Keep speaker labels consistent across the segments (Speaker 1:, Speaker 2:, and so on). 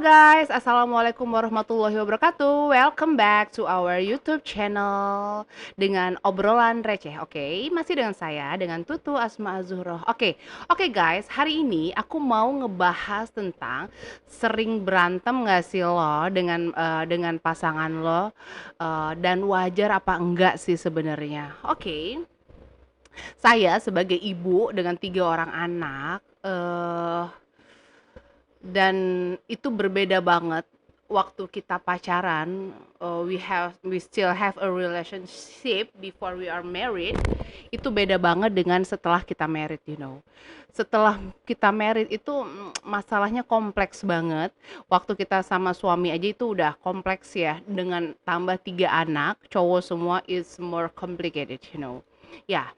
Speaker 1: guys, Assalamualaikum warahmatullahi wabarakatuh. Welcome back to our YouTube channel dengan obrolan receh. Oke, masih dengan saya, dengan Tutu Asma Azzuhroh. Oke guys, hari ini aku mau ngebahas tentang sering berantem gak sih lo dengan pasangan lo, dan wajar apa enggak sih sebenarnya. Oke, saya sebagai ibu dengan 3 orang anak, dan itu berbeda banget waktu kita pacaran. We still have a relationship before we are married. Itu beda banget dengan setelah kita married, setelah kita married itu masalahnya kompleks banget. Waktu kita sama suami aja itu udah kompleks ya, dengan tambah 3 anak cowok semua, is more complicated. Ya.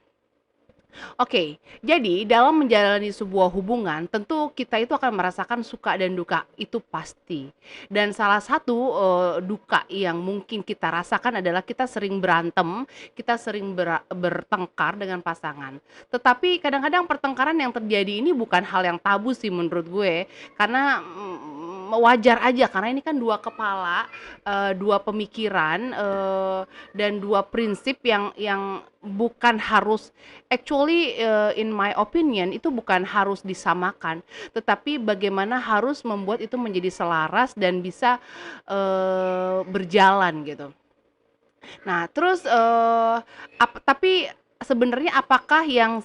Speaker 1: Oke, jadi dalam menjalani sebuah hubungan, tentu kita itu akan merasakan suka dan duka, itu pasti. Dan salah satu duka yang mungkin kita rasakan adalah kita sering berantem, kita sering bertengkar dengan pasangan. Tetapi kadang-kadang pertengkaran yang terjadi ini bukan hal yang tabu sih menurut gue, karena wajar aja, karena ini kan dua kepala, dua pemikiran, dan dua prinsip yang bukan harus. Actually, in my opinion, itu bukan harus disamakan, tetapi bagaimana harus membuat itu menjadi selaras dan bisa berjalan gitu. Nah, terus tapi sebenarnya apakah yang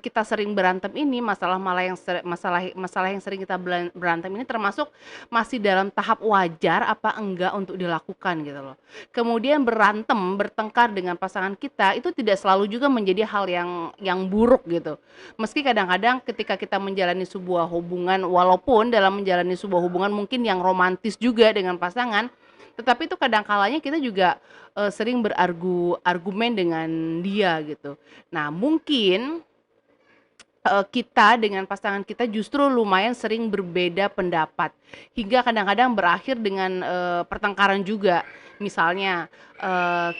Speaker 1: kita sering berantem ini, masalah yang sering kita berantem ini termasuk masih dalam tahap wajar apa enggak untuk dilakukan gitu loh. Kemudian bertengkar dengan pasangan kita itu tidak selalu juga menjadi hal yang buruk gitu. Meski kadang-kadang ketika kita menjalani sebuah hubungan, walaupun dalam menjalani sebuah hubungan mungkin yang romantis juga dengan pasangan, tetapi itu kadang kalanya kita juga sering argumen dengan dia gitu. Nah, mungkin kita dengan pasangan kita justru lumayan sering berbeda pendapat, hingga kadang-kadang berakhir dengan pertengkaran juga. Misalnya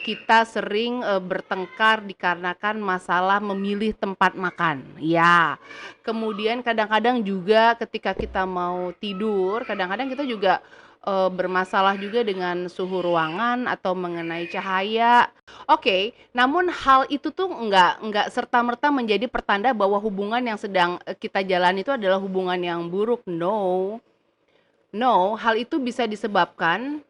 Speaker 1: kita sering bertengkar dikarenakan masalah memilih tempat makan, ya. Kemudian kadang-kadang juga ketika kita mau tidur, kadang-kadang kita juga bermasalah juga dengan suhu ruangan atau mengenai cahaya. Oke, namun hal itu tuh nggak serta-merta menjadi pertanda bahwa hubungan yang sedang kita jalani itu adalah hubungan yang buruk. No, no, hal itu bisa disebabkan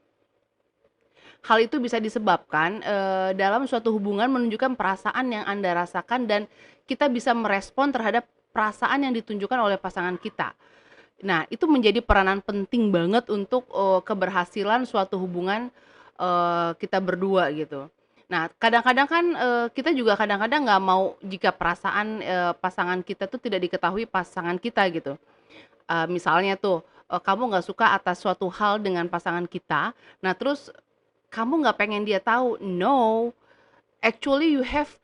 Speaker 1: dalam suatu hubungan menunjukkan perasaan yang Anda rasakan, dan kita bisa merespon terhadap perasaan yang ditunjukkan oleh pasangan kita. Nah, itu menjadi peranan penting banget untuk keberhasilan suatu hubungan kita berdua gitu. Nah, kadang-kadang kan kita juga kadang-kadang nggak mau jika perasaan pasangan kita tuh tidak diketahui pasangan kita gitu. Misalnya tuh, kamu nggak suka atas suatu hal dengan pasangan kita, nah terus kamu nggak pengen dia tahu. No, actually you have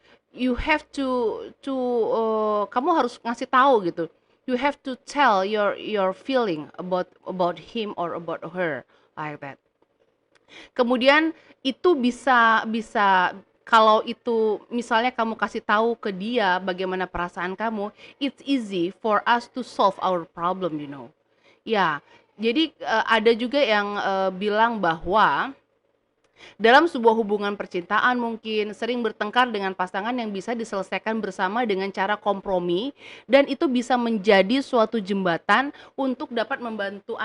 Speaker 1: kamu harus ngasih tahu gitu. You have to tell your feeling about him or about her, like that. Kemudian itu bisa bisa kalau itu misalnya kamu kasih tahu ke dia bagaimana perasaan kamu, it's easy for us to solve our problem. Ya, jadi ada juga yang bilang bahwa dalam sebuah hubungan percintaan mungkin sering bertengkar dengan pasangan yang bisa diselesaikan bersama dengan cara kompromi, dan itu bisa menjadi suatu jembatan untuk dapat membantu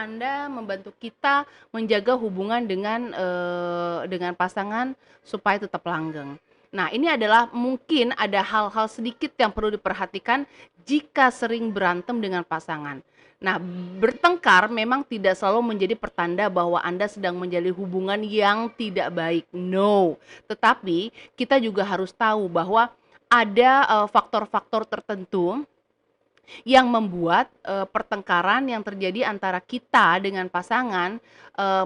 Speaker 1: kita menjaga hubungan dengan pasangan supaya tetap langgeng. Nah, ini adalah mungkin ada hal-hal sedikit yang perlu diperhatikan jika sering berantem dengan pasangan. Nah, bertengkar memang tidak selalu menjadi pertanda bahwa Anda sedang menjalin hubungan yang tidak baik. No. Tetapi kita juga harus tahu bahwa ada faktor-faktor tertentu yang membuat pertengkaran yang terjadi antara kita dengan pasangan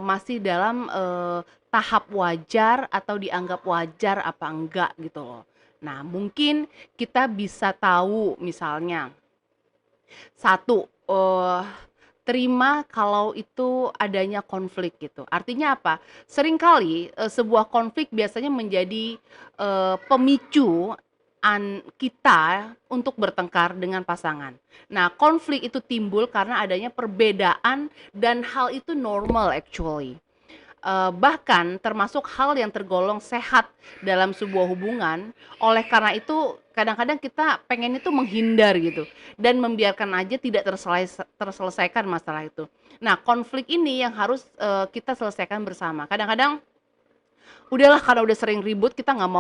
Speaker 1: masih dalam tahap wajar atau dianggap wajar apa enggak gitu loh. Nah, mungkin kita bisa tahu misalnya, satu, terima kalau itu adanya konflik gitu. Artinya apa? Seringkali sebuah konflik biasanya menjadi pemicu kita untuk bertengkar dengan pasangan. Nah, konflik itu timbul karena adanya perbedaan dan hal itu normal actually. Bahkan termasuk hal yang tergolong sehat dalam sebuah hubungan. Oleh karena itu kadang-kadang kita pengen itu menghindar gitu dan membiarkan aja tidak terselesaikan masalah itu. Nah, konflik ini yang harus kita selesaikan bersama. Kadang-kadang udahlah karena udah sering ribut kita nggak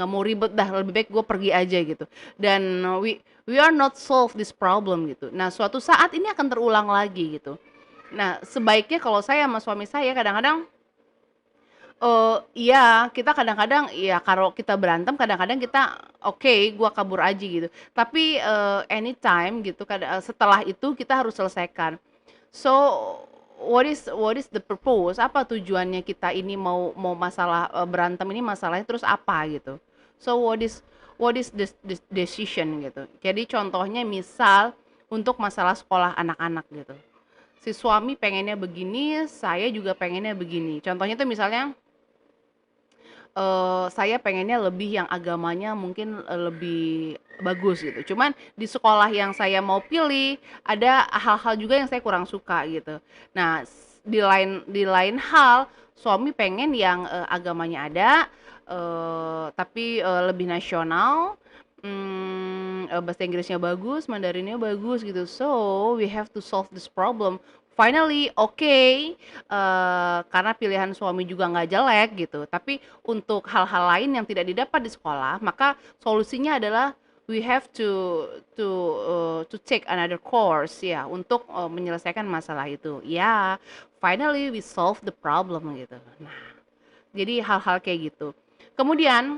Speaker 1: mau ribet dah, lebih baik gue pergi aja gitu. Dan we are not solve this problem gitu. Nah, suatu saat ini akan terulang lagi gitu. Nah, sebaiknya kalau saya sama suami saya kadang-kadang iya, kita kadang-kadang ya kalau kita berantem kadang-kadang kita oke, gua kabur aja gitu. Tapi, anytime gitu setelah itu kita harus selesaikan. So, what is the purpose? Apa tujuannya kita ini mau mau masalah, berantem ini masalahnya terus apa gitu. So, what is the decision gitu. Jadi contohnya misal untuk masalah sekolah anak-anak gitu. Si suami pengennya begini, saya juga pengennya begini. Contohnya tuh misalnya saya pengennya lebih yang agamanya mungkin, lebih bagus gitu. Cuman di sekolah yang saya mau pilih, ada hal-hal juga yang saya kurang suka gitu. Nah, di lain hal, suami pengen yang, agamanya ada, tapi, lebih nasional, bahasa Inggrisnya bagus, Mandarinnya bagus gitu. So, we have to solve this problem. Finally, oke, karena pilihan suami juga nggak jelek gitu, tapi untuk hal-hal lain yang tidak didapat di sekolah, maka solusinya adalah we have to take another course ya untuk, menyelesaikan masalah itu. Ya, finally we solve the problem gitu. Nah, jadi hal-hal kayak gitu. Kemudian,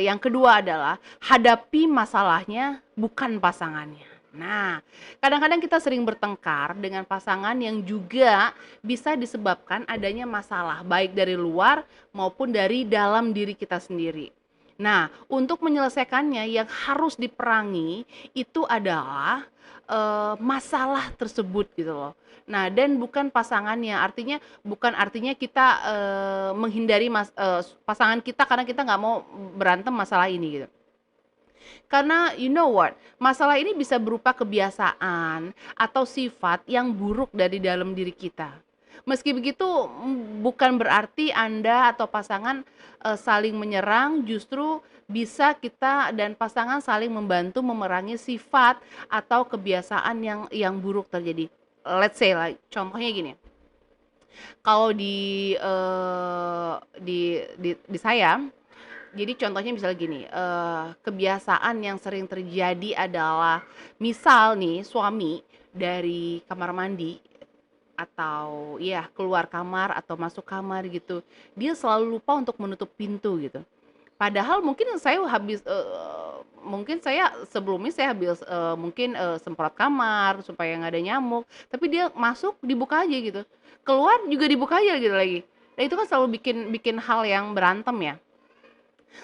Speaker 1: yang kedua adalah hadapi masalahnya bukan pasangannya. Nah, kadang-kadang kita sering bertengkar dengan pasangan yang juga bisa disebabkan adanya masalah baik dari luar maupun dari dalam diri kita sendiri. Nah, untuk menyelesaikannya yang harus diperangi itu adalah, masalah tersebut gitu loh. Nah, dan bukan pasangannya, bukan artinya kita, menghindari pasangan kita karena kita nggak mau berantem masalah ini gitu. Karena you know what, masalah ini bisa berupa kebiasaan atau sifat yang buruk dari dalam diri kita. Meski begitu, bukan berarti Anda atau pasangan, saling menyerang, justru bisa kita dan pasangan saling membantu memerangi sifat atau kebiasaan yang buruk terjadi. Let's say lah, contohnya gini, kalau di saya, jadi contohnya misalnya gini, kebiasaan yang sering terjadi adalah misal nih suami dari kamar mandi atau ya keluar kamar atau masuk kamar gitu, dia selalu lupa untuk menutup pintu gitu. Padahal mungkin saya sebelumnya saya habis, mungkin, semprot kamar supaya nggak ada nyamuk, tapi dia masuk dibuka aja gitu, keluar juga dibuka aja gitu lagi. Nah itu kan selalu bikin bikin hal yang berantem ya.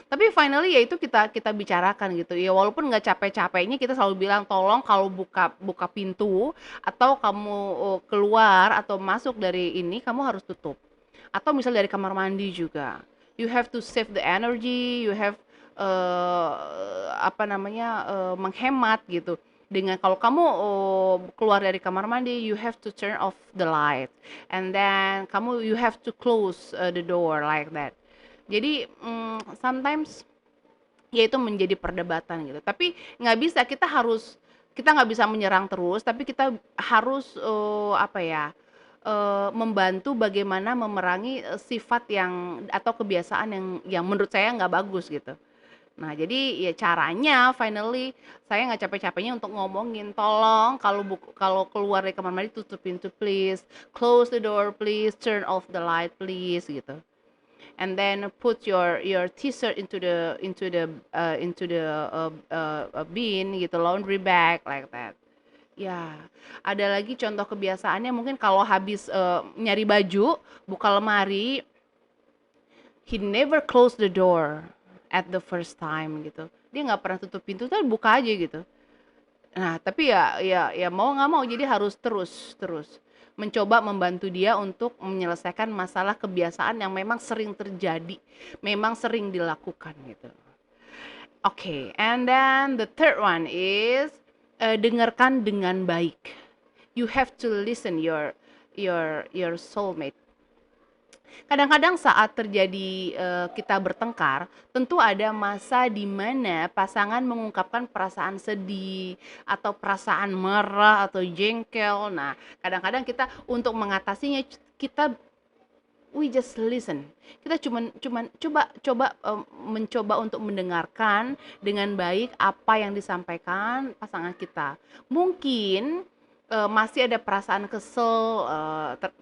Speaker 1: Tapi finally ya itu kita kita bicarakan gitu ya, walaupun nggak capek-capeknya kita selalu bilang, "Tolong kalau buka buka pintu atau kamu, keluar atau masuk dari ini kamu harus tutup." Atau misal dari kamar mandi juga, you have to save the energy, you have, apa namanya, menghemat gitu. Dengan kalau kamu, keluar dari kamar mandi, you have to turn off the light, and then you have to close, the door like that. Jadi, sometimes ya itu menjadi perdebatan gitu. Tapi kita nggak bisa menyerang terus, tapi kita harus, apa ya, membantu bagaimana memerangi, sifat yang atau kebiasaan yang menurut saya nggak bagus gitu. Nah, jadi ya caranya finally saya nggak capek-capeknya untuk ngomongin, "Tolong kalau keluar dari kamar mandi tutup pintu please, close the door please, turn off the light please," gitu. And then put your t-shirt into the bin gitu, laundry bag like that. Ya, ada lagi contoh kebiasaannya mungkin kalau habis, nyari baju, buka lemari, he never close the door at the first time gitu. Dia nggak pernah tutup pintu tuh buka aja gitu. Nah, tapi ya mau nggak mau jadi harus terus terus mencoba membantu dia untuk menyelesaikan masalah kebiasaan yang memang sering terjadi, memang sering dilakukan gitu. Okay, and then the third one is dengarkan dengan baik. You have to listen your soulmate. Kadang-kadang saat terjadi kita bertengkar, tentu ada masa di mana pasangan mengungkapkan perasaan sedih atau perasaan marah atau jengkel. Nah, kadang-kadang kita untuk mengatasinya kita we just listen. Kita cuman cuman coba coba mencoba untuk mendengarkan dengan baik apa yang disampaikan pasangan kita. Mungkin masih ada perasaan kesel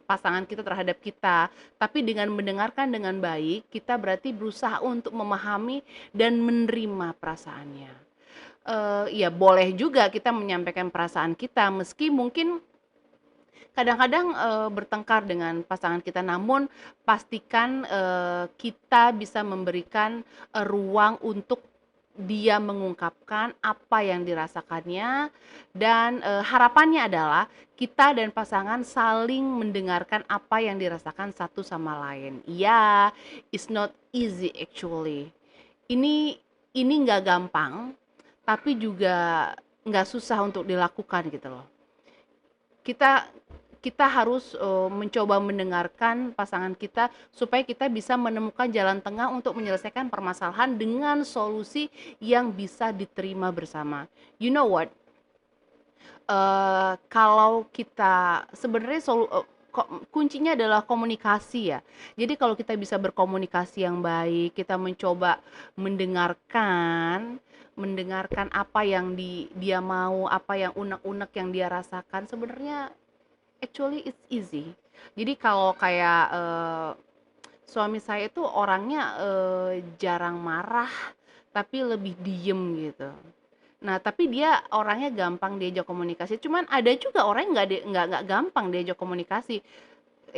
Speaker 1: pasangan kita terhadap kita, tapi dengan mendengarkan dengan baik, kita berarti berusaha untuk memahami dan menerima perasaannya. Ya boleh juga kita menyampaikan perasaan kita meski mungkin kadang-kadang bertengkar dengan pasangan kita, namun pastikan kita bisa memberikan ruang untuk dia mengungkapkan apa yang dirasakannya, dan harapannya adalah kita dan pasangan saling mendengarkan apa yang dirasakan satu sama lain. Ya, it's not easy actually. Ini ini nggak gampang, tapi juga nggak susah untuk dilakukan gitu loh. Kita kita harus mencoba mendengarkan pasangan kita supaya kita bisa menemukan jalan tengah untuk menyelesaikan permasalahan dengan solusi yang bisa diterima bersama. You know what? Kalau kita sebenarnya kuncinya adalah komunikasi ya. Jadi kalau kita bisa berkomunikasi yang baik, kita mencoba mendengarkan mendengarkan apa yang dia mau, apa yang unek-unek yang dia rasakan, sebenarnya actually it's easy. Jadi kalau kayak suami saya itu orangnya jarang marah, tapi lebih diem gitu. Nah, tapi dia orangnya gampang diajak komunikasi. Cuman ada juga orang yang nggak gampang diajak komunikasi.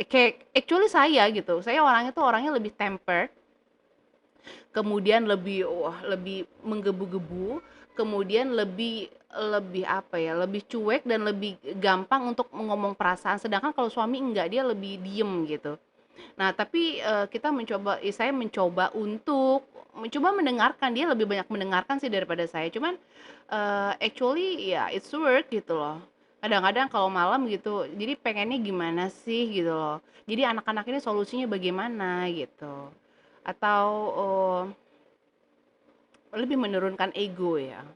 Speaker 1: Kayak actually saya gitu. Saya orangnya tuh orangnya lebih tempered, kemudian lebih menggebu-gebu, kemudian lebih lebih apa ya, lebih cuek dan lebih gampang untuk ngomong perasaan, sedangkan kalau suami enggak, dia lebih diem gitu. Nah, tapi saya mencoba untuk mencoba mendengarkan, dia lebih banyak mendengarkan sih daripada saya. Cuman actually ya it's work gitu loh. Kadang-kadang kalau malam gitu, jadi pengennya gimana sih gitu loh. Jadi anak-anak ini solusinya bagaimana gitu. Atau lebih menurunkan ego ya.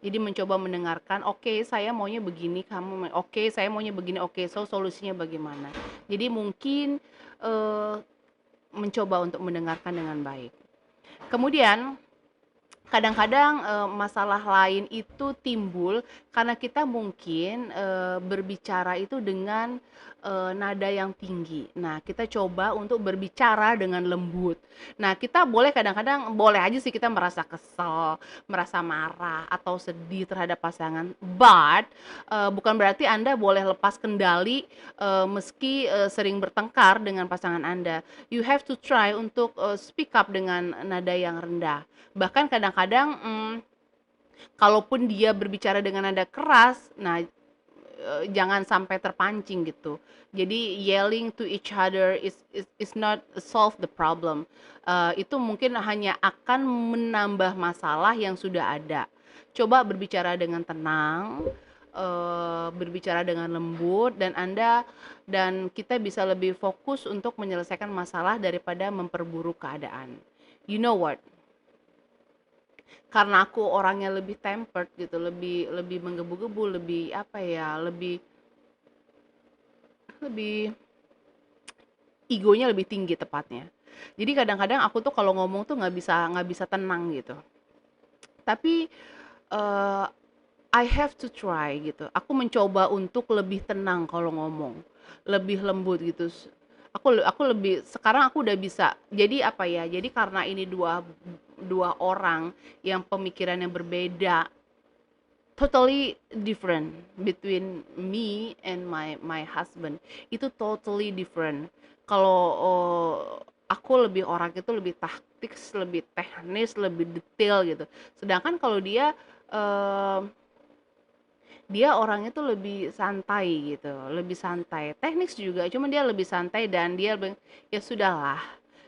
Speaker 1: Jadi mencoba mendengarkan, oke saya maunya begini, oke saya maunya begini, oke so solusinya bagaimana. Jadi mungkin eh, mencoba untuk mendengarkan dengan baik. Kemudian kadang-kadang masalah lain itu timbul karena kita mungkin berbicara itu dengan nada yang tinggi. Nah, kita coba untuk berbicara dengan lembut. Nah, kita boleh kadang-kadang boleh aja sih kita merasa kesel, merasa marah atau sedih terhadap pasangan. But bukan berarti Anda boleh lepas kendali meski sering bertengkar dengan pasangan Anda. You have to try untuk speak up dengan nada yang rendah. Bahkan kadang-kadang kalaupun dia berbicara dengan nada keras, nah jangan sampai terpancing gitu. Jadi yelling to each other is not solve the problem. Itu mungkin hanya akan menambah masalah yang sudah ada. Coba berbicara dengan tenang, berbicara dengan lembut, dan kita bisa lebih fokus untuk menyelesaikan masalah daripada memperburuk keadaan. You know what? Karena aku orangnya lebih tempered gitu, lebih lebih menggebu-gebu, lebih apa ya, lebih lebih egonya lebih tinggi tepatnya. Jadi kadang-kadang aku tuh kalau ngomong tuh nggak bisa tenang gitu. Tapi eh, I have to try gitu. Aku mencoba untuk lebih tenang kalau ngomong, lebih lembut gitu. Aku lebih sekarang aku udah bisa. Jadi apa ya? Jadi karena ini dua dua orang yang pemikirannya berbeda, totally different between me and my husband. Itu totally different. Kalau aku lebih orang itu lebih taktis, lebih teknis, lebih detail gitu. Sedangkan kalau eh, dia orangnya tuh lebih santai gitu, lebih santai. Teknis juga, cuman dia lebih santai dan dia lebih, ya sudahlah.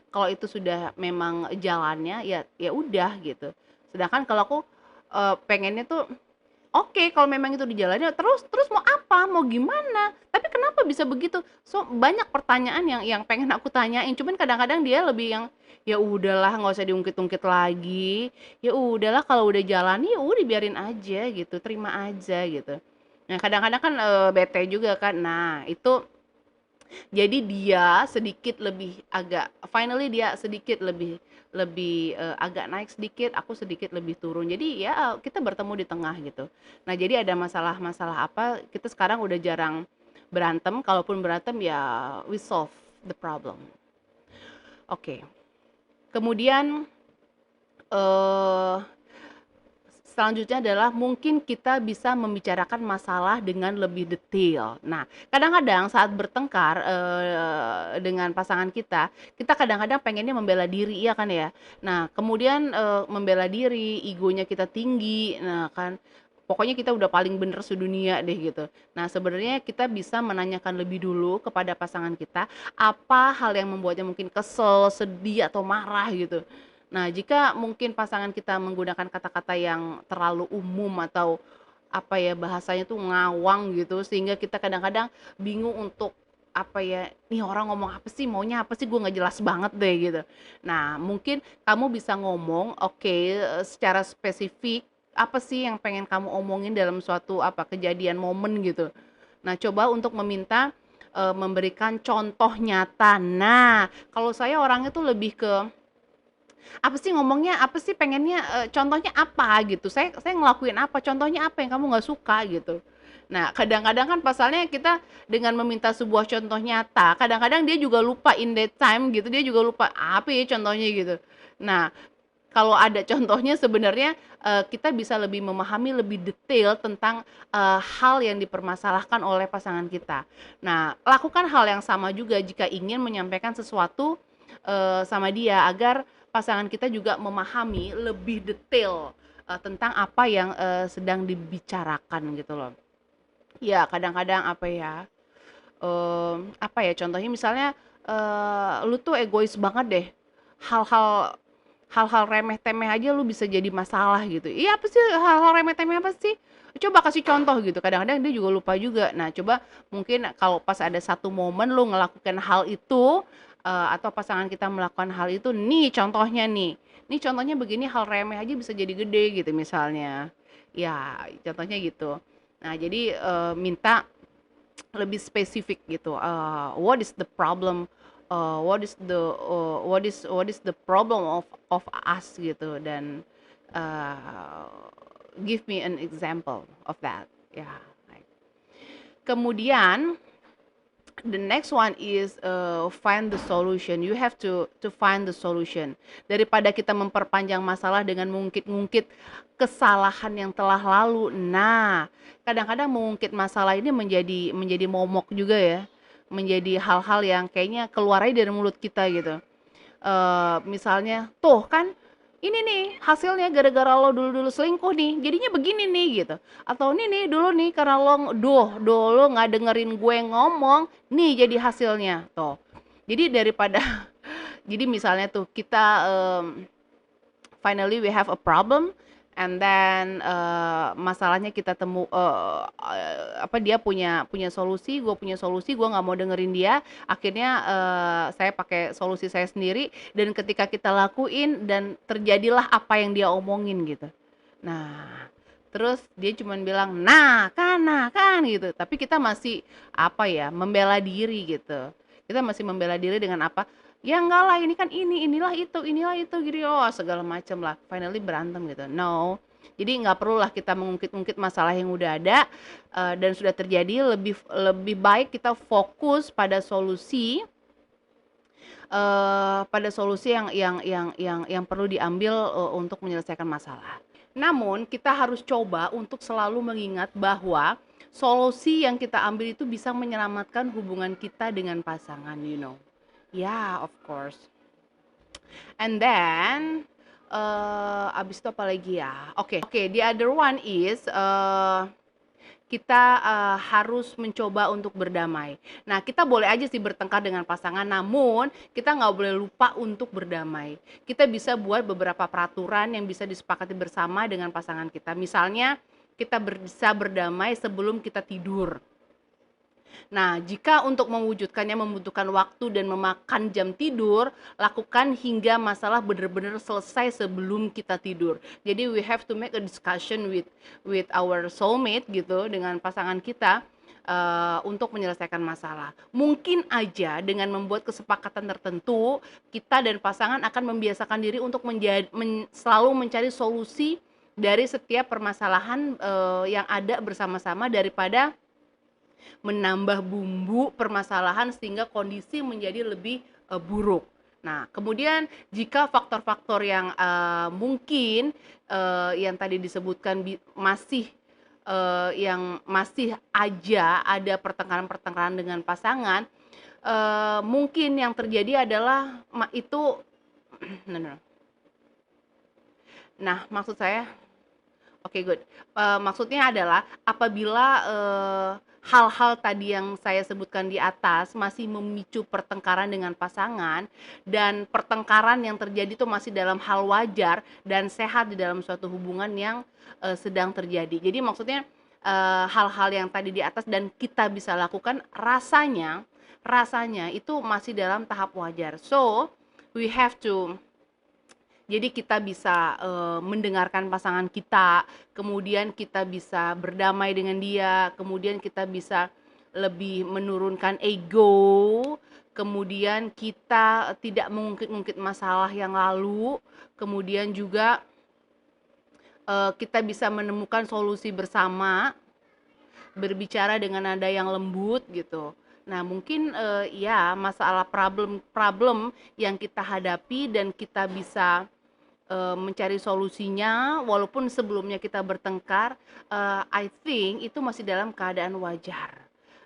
Speaker 1: Kalau itu sudah memang jalannya ya ya udah gitu. Sedangkan kalau aku pengennya tuh oke, kalau memang itu dijalani terus terus mau apa? Mau gimana? Tapi kenapa bisa begitu? So, banyak pertanyaan yang pengen aku tanyain, cuman kadang-kadang dia lebih yang, "Ya udahlah nggak usah diungkit-ungkit lagi, ya udahlah kalau udah jalan ya udah biarin aja gitu, terima aja," gitu. Nah, kadang-kadang kan, bete juga kan. Nah, itu jadi dia sedikit lebih agak finally dia sedikit lebih lebih, agak naik sedikit, aku sedikit lebih turun. Jadi ya kita bertemu di tengah gitu. Nah, jadi ada masalah-masalah apa, kita sekarang udah jarang berantem, kalaupun berantem ya we solve the problem. Oke. Kemudian, eee selanjutnya adalah mungkin kita bisa membicarakan masalah dengan lebih detail. Nah, kadang-kadang saat bertengkar, dengan pasangan kita kadang-kadang pengennya membela diri, iya kan ya? Nah, kemudian, membela diri, egonya kita tinggi, nah kan, pokoknya kita udah paling bener sedunia deh gitu. Nah, sebenarnya kita bisa menanyakan lebih dulu kepada pasangan kita, apa hal yang membuatnya mungkin kesel, sedih, atau marah gitu. Nah, jika mungkin pasangan kita menggunakan kata-kata yang terlalu umum atau apa ya, bahasanya tuh ngawang gitu, sehingga kita kadang-kadang bingung untuk apa ya, "Nih orang ngomong apa sih? Maunya apa sih? Gue nggak jelas banget deh," gitu. Nah, mungkin kamu bisa ngomong, oke, secara spesifik, apa sih yang pengen kamu omongin dalam suatu apa, kejadian momen gitu. Nah, coba untuk meminta, memberikan contoh nyata. Nah, kalau saya orangnya tuh lebih ke apa sih ngomongnya, apa sih pengennya, contohnya apa gitu, saya ngelakuin apa, contohnya apa yang kamu nggak suka gitu. Nah, kadang-kadang kan pasalnya kita dengan meminta sebuah contoh nyata, kadang-kadang dia juga lupa in that time gitu, dia juga lupa apa ya contohnya gitu. Nah, kalau ada contohnya sebenarnya, kita bisa lebih memahami lebih detail tentang, hal yang dipermasalahkan oleh pasangan kita. Nah, lakukan hal yang sama juga jika ingin menyampaikan sesuatu, sama dia agar pasangan kita juga memahami lebih detail, tentang apa yang, sedang dibicarakan gitu loh. Ya kadang-kadang apa ya, apa ya contohnya misalnya, lu tuh egois banget deh, hal-hal hal-hal remeh-temeh aja lu bisa jadi masalah gitu. Iya apa sih hal-hal remeh-temeh apa sih? Coba kasih contoh gitu, kadang-kadang dia juga lupa juga. Nah coba mungkin kalau pas ada satu momen lu ngelakukan hal itu, atau pasangan kita melakukan hal itu, "Nih contohnya nih contohnya begini hal remeh aja bisa jadi gede," gitu misalnya. Ya contohnya gitu. Nah jadi, minta lebih spesifik gitu, what is the problem, what is the problem of us gitu dan, eee, give me an example of that, ya. Kemudian the next one is, find the solution, you have to find the solution. Daripada kita memperpanjang masalah dengan mengungkit-ungkit kesalahan yang telah lalu. Nah, kadang-kadang mengungkit masalah ini menjadi momok juga ya, menjadi hal-hal yang kayaknya keluar aja dari mulut kita gitu. Misalnya, "Tuh kan, ini nih hasilnya gara-gara lo dulu-dulu selingkuh nih, jadinya begini nih," gitu. Atau, "Nih nih, dulu nih karena lo nggak dengerin gue ngomong, nih jadi hasilnya." Tuh. Jadi daripada jadi misalnya tuh kita, finally we have a problem and then, masalahnya kita apa, dia punya punya solusi, gue punya solusi, gue nggak mau dengerin dia, akhirnya, saya pakai solusi saya sendiri dan ketika kita lakuin dan terjadilah apa yang dia omongin gitu. Nah, terus dia cuman bilang, nah kan," gitu, tapi kita masih, apa ya, membela diri gitu. Kita masih membela diri dengan apa, "Ya enggak lah, ini kan inilah itu," gini, oh segala macem lah, finally berantem gitu. No, jadi nggak perlulah kita mengungkit-ungkit masalah yang udah ada, dan sudah terjadi, lebih lebih baik kita fokus pada solusi yang perlu diambil, untuk menyelesaikan masalah. Namun kita harus coba untuk selalu mengingat bahwa solusi yang kita ambil itu bisa menyelamatkan hubungan kita dengan pasangan, you know. Yeah, of course. And then, abis itu apa lagi ya? Oke, the other one is, kita harus mencoba untuk berdamai. Nah, kita boleh aja sih bertengkar dengan pasangan, namun kita nggak boleh lupa untuk berdamai. Kita bisa buat beberapa peraturan yang bisa disepakati bersama dengan pasangan kita. Misalnya, kita bisa berdamai sebelum kita tidur. Nah, jika untuk mewujudkannya membutuhkan waktu dan memakan jam tidur, lakukan hingga masalah benar-benar selesai sebelum kita tidur. Jadi we have to make a discussion with our soulmate gitu, dengan pasangan kita untuk menyelesaikan masalah. Mungkin aja dengan membuat kesepakatan tertentu, kita dan pasangan akan membiasakan diri untuk selalu mencari solusi dari setiap permasalahan yang ada bersama-sama, daripada menambah bumbu permasalahan sehingga kondisi menjadi lebih buruk. Nah, kemudian jika faktor-faktor yang mungkin yang tadi disebutkan yang masih aja ada pertengkaran-pertengkaran dengan pasangan, mungkin yang terjadi adalah itu nah, maksud saya, oke, good. Maksudnya adalah apabila hal-hal tadi yang saya sebutkan di atas masih memicu pertengkaran dengan pasangan, dan pertengkaran yang terjadi itu masih dalam hal wajar dan sehat di dalam suatu hubungan yang sedang terjadi. Jadi maksudnya hal-hal yang tadi di atas dan kita bisa lakukan, rasanya itu masih dalam tahap wajar. So, we have to, jadi kita bisa mendengarkan pasangan kita, kemudian kita bisa berdamai dengan dia, kemudian kita bisa lebih menurunkan ego, kemudian kita tidak mengungkit-ungkit masalah yang lalu, kemudian juga kita bisa menemukan solusi bersama, berbicara dengan nada yang lembut gitu. Nah, mungkin ya masalah problem yang kita hadapi dan kita bisa mencari solusinya walaupun sebelumnya kita bertengkar, I think itu masih dalam keadaan wajar.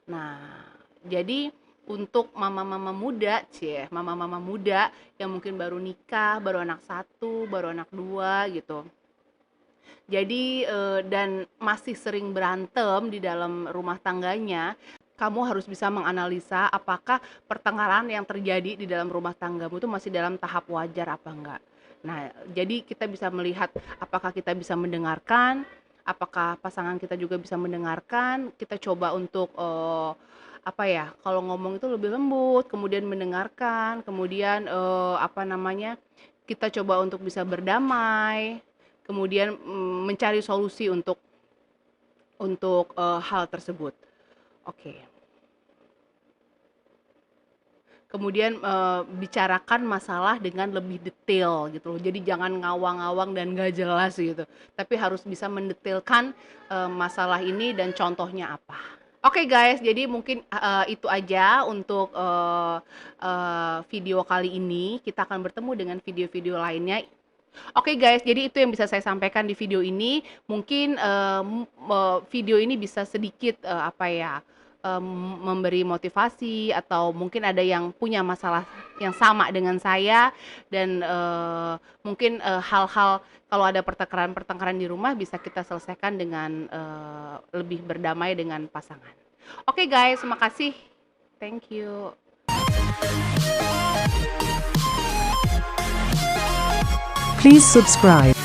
Speaker 1: Nah, jadi untuk mama-mama muda yang mungkin baru nikah, baru anak 1, baru anak 2 gitu. Jadi dan masih sering berantem di dalam rumah tangganya, kamu harus bisa menganalisa apakah pertengkaran yang terjadi di dalam rumah tanggamu itu masih dalam tahap wajar apa enggak. Nah, jadi kita bisa melihat apakah kita bisa mendengarkan, apakah pasangan kita juga bisa mendengarkan. Kita coba untuk kalau ngomong itu lebih lembut, kemudian mendengarkan, kemudian kita coba untuk bisa berdamai, kemudian mencari solusi untuk hal tersebut. Oke. Kemudian bicarakan masalah dengan lebih detail gitu loh. Jadi jangan ngawang-ngawang dan gak jelas gitu, tapi harus bisa mendetailkan masalah ini dan contohnya apa. Oke guys, jadi mungkin itu aja untuk video kali ini. Kita akan bertemu dengan video-video lainnya. Oke guys, jadi itu yang bisa saya sampaikan di video ini. Mungkin video ini bisa sedikit memberi motivasi, atau mungkin ada yang punya masalah yang sama dengan saya, dan mungkin hal-hal kalau ada pertengkaran di rumah bisa kita selesaikan dengan lebih berdamai dengan pasangan. Oke guys, terima kasih. Thank you.
Speaker 2: Please subscribe.